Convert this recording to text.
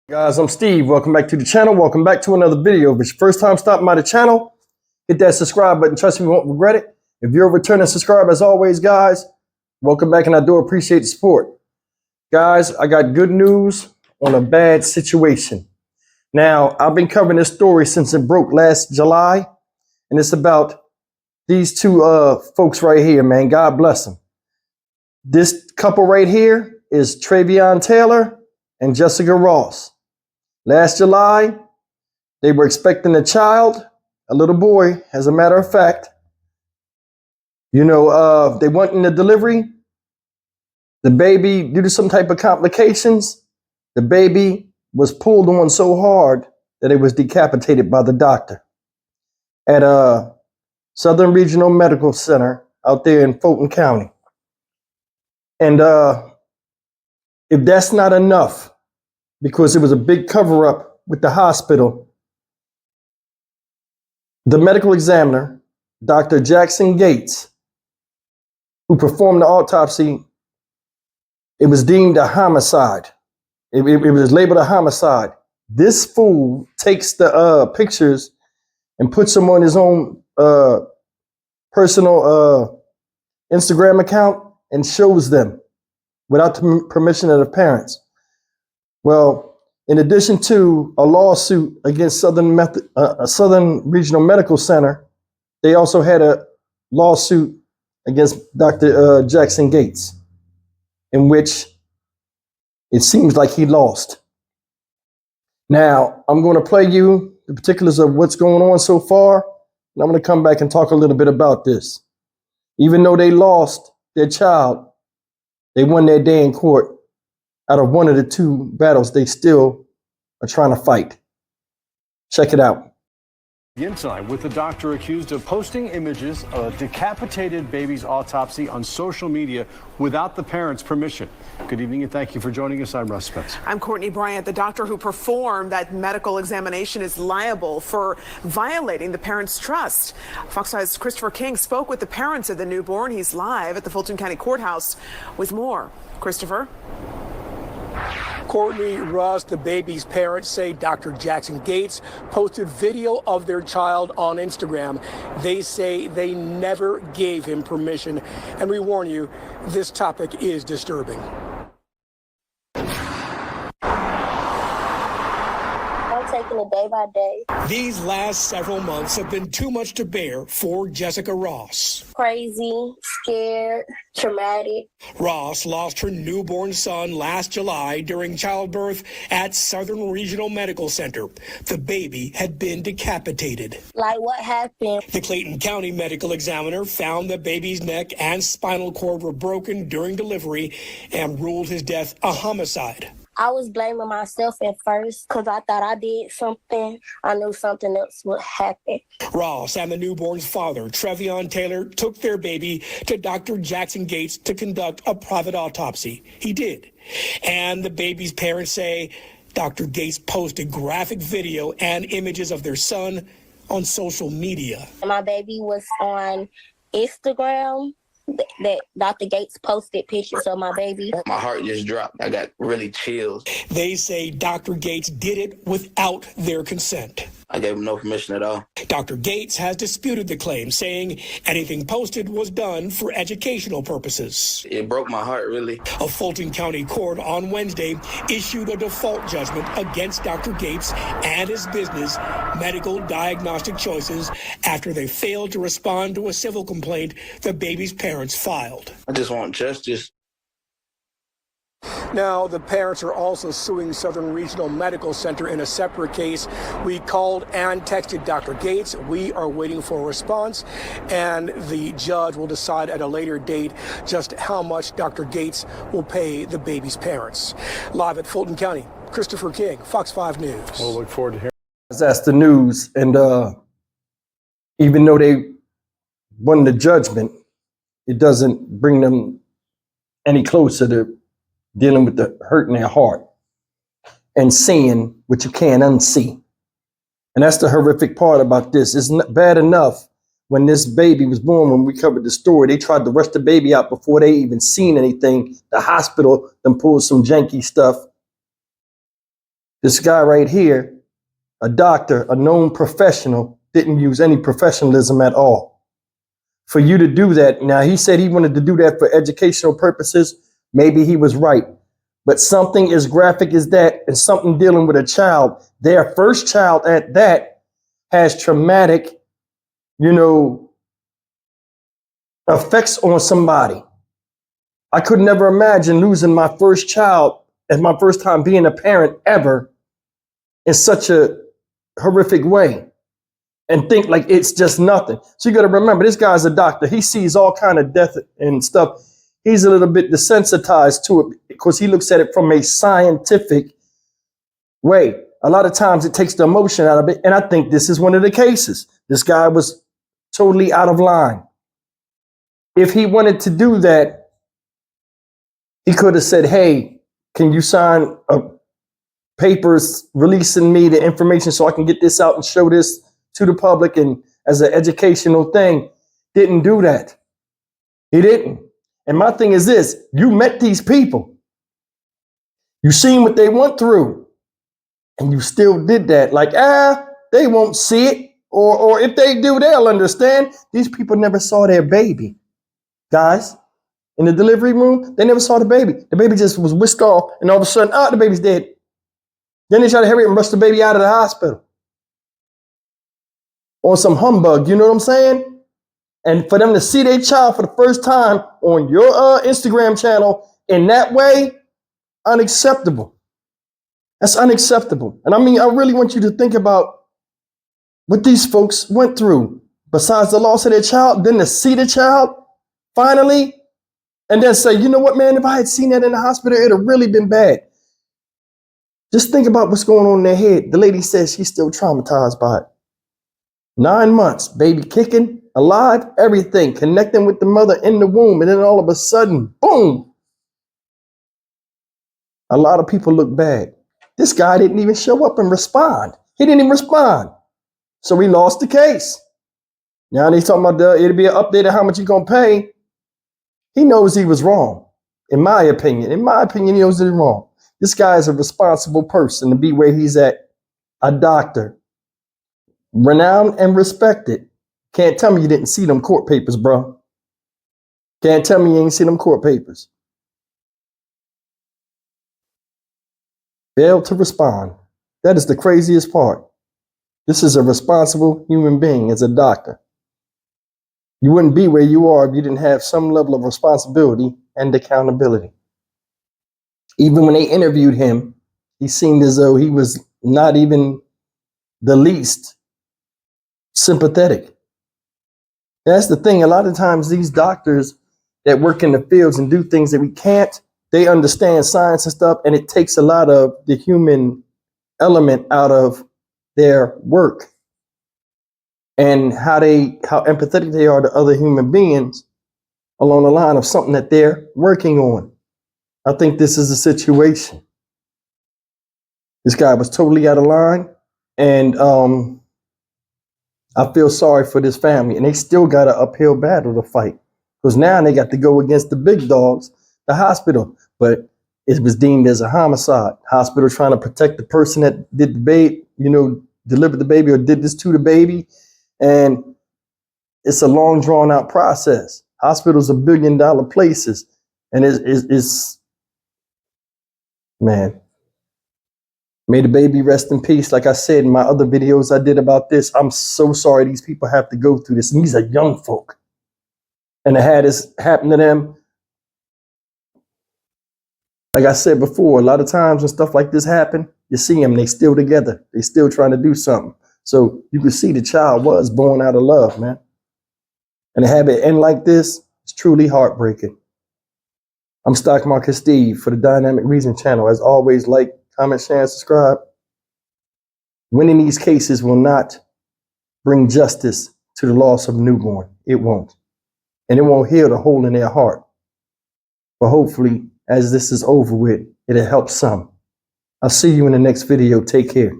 Guys, I'm Steve. Welcome back to the channel. Welcome back to another video. If it's your first time stopping by the channel, hit that subscribe button. Trust me, you won't regret it. If you're a returning subscriber, as always, guys, welcome back, and I do appreciate the support. Guys, I got good news on a bad situation. Now, I've been covering this story since it broke last July, and it's about these two folks right here, man. God bless them. This couple right here is Travion Taylor and Jessica Ross. Last July, they were expecting a child, a little boy, as a matter of fact. They went in the delivery. The baby, due to some type of complications, the baby was pulled on so hard that it was decapitated by the doctor at Southern Regional Medical Center out there in Fulton County. And if that's not enough, because it was a big cover-up with the hospital, the medical examiner, Dr. Jacksongates, who performed the autopsy, it was deemed a homicide. It was labeled a homicide. This fool takes the pictures and puts them on his own personal Instagram account and shows them without the permission of the parents. Well, in addition to a lawsuit against Southern Regional Medical Center, they also had a lawsuit against Dr. Jacksongates, in which it seems like he lost. Now, I'm going to play you the particulars of what's going on so far, and I'm going to come back and talk a little bit about this. Even though they lost their child, they won their day in court. Out of one of the two battles, they still are trying to fight. Check it out. Inside with the doctor accused of posting images of a decapitated baby's autopsy on social media without the parents' permission. Good evening and thank you for joining us. I'm Russ Spence. I'm Courtney Bryant. The doctor who performed that medical examination is liable for violating the parents' trust. Fox 5's Christopher King spoke with the parents of the newborn. He's live at the Fulton County Courthouse with more. Christopher? Courtney, Russ, the baby's parents say Dr. Jacksongates posted video of their child on Instagram. They say they never gave him permission. And we warn you, this topic is disturbing. Taking it day by day. These last several months have been too much to bear for Jessica Ross. Crazy, scared, traumatic. Ross lost her newborn son last July during childbirth at Southern Regional Medical Center. The baby had been decapitated. Like, what happened? The Clayton County medical examiner found the baby's neck and spinal cord were broken during delivery and ruled his death a homicide. I was blaming myself at first because I thought I did something. I knew something else would happen. Ross and the newborn's father, Travion Taylor, took their baby to Dr. Jacksongates to conduct a private autopsy. He did. And the baby's parents say Dr. Gates posted graphic video and images of their son on social media. My baby was on Instagram. That Dr. Gates posted pictures of my baby. My heart just dropped. I got really chills. They say Dr. Gates did it without their consent. I gave him no permission at all. Dr. Gates has disputed the claim, saying anything posted was done for educational purposes. It broke my heart, really. A Fulton County court on Wednesday issued a default judgment against Dr. Gates and his business, Medical Diagnostic Choices, after they failed to respond to a civil complaint the baby's parents filed. I just want justice. Now, the parents are also suing Southern Regional Medical Center in a separate case. We called and texted Dr. Gates. We are waiting for a response, and the judge will decide at a later date just how much Dr. Gates will pay the baby's parents. Live at Fulton County, Christopher King, Fox 5 News. We'll look forward to hearing. That's the news, and even though they won the judgment, it doesn't bring them any closer to dealing with the hurt in their heart and seeing what you can't unsee. And that's the horrific part about this. It's not bad enough when this baby was born, when we covered the story, they tried to rush the baby out before they even seen anything. The hospital then pulled some janky stuff This guy right here, a doctor, a known professional, didn't use any professionalism at all. For you to do that, now he said he wanted to do that for educational purposes. Maybe he was right. But something as graphic as that and something dealing with a child, their first child at that, has traumatic, effects on somebody. I could never imagine losing my first child as my first time being a parent ever in such a horrific way and think like it's just nothing. So you got to remember, this guy's a doctor. He sees all kind of death and stuff. He's a little bit desensitized to it because he looks at it from a scientific way. A lot of times it takes the emotion out of it. And I think this is one of the cases. This guy was totally out of line. If he wanted to do that, he could have said, hey, can you sign papers releasing me the information so I can get this out and show this to the public and as an educational thing. Didn't do that. He didn't. And my thing is this, you met these people. You seen what they went through and you still did that. Like, they won't see it. Or if they do, they'll understand. These people never saw their baby. Guys, in the delivery room, they never saw the baby. The baby just was whisked off and all of a sudden, the baby's dead. Then they try to hurry up and rush the baby out of the hospital. On some humbug, you know what I'm saying? And for them to see their child for the first time on your Instagram channel in that way, unacceptable. That's unacceptable. And I mean, I really want you to think about what these folks went through. Besides the loss of their child, then to see the child finally, and then say, you know what, man, if I had seen that in the hospital, it'd have really been bad. Just think about what's going on in their head. The lady says she's still traumatized by it. 9 months, baby kicking, alive, everything, connecting with the mother in the womb. And then all of a sudden, boom. A lot of people look bad. This guy didn't even show up and respond. He didn't even respond. So we lost the case. Now he's talking about it'll be an update of how much he's going to pay. He knows he was wrong, in my opinion. In my opinion, he knows he's wrong. This guy is a responsible person to be where he's at, a doctor. Renowned and respected. Can't tell me you didn't see them court papers, bro. Can't tell me you ain't seen them court papers. Failed to respond. That is the craziest part. This is a responsible human being as a doctor. You wouldn't be where you are if you didn't have some level of responsibility and accountability. Even when they interviewed him, he seemed as though he was not even the least sympathetic. That's the thing. A lot of times these doctors that work in the fields and do things that we can't, they understand science and stuff, and it takes a lot of the human element out of their work and how empathetic they are to other human beings along the line of something that they're working on. I think this is a situation. This guy was totally out of line, and I feel sorry for this family, and they still got an uphill battle to fight because now they got to go against the big dogs, the hospital, but it was deemed as a homicide. Hospital trying to protect the person that did the baby, delivered the baby or did this to the baby, and it's a long drawn out process. Hospitals are $1 billion places, and it's man. May the baby rest in peace. Like I said in my other videos I did about this, I'm so sorry these people have to go through this. And these are young folk. And to have this happen to them, like I said before, a lot of times when stuff like this happen, you see them, they still together. They still trying to do something. So you can see the child was born out of love, man. And to have it end like this, it's truly heartbreaking. I'm Stock Market Steve for the Dynamic Reason channel. As always, like, comment, share, and subscribe. Winning these cases will not bring justice to the loss of a newborn. It won't. And it won't heal the hole in their heart. But hopefully, as this is over with, it'll help some. I'll see you in the next video. Take care.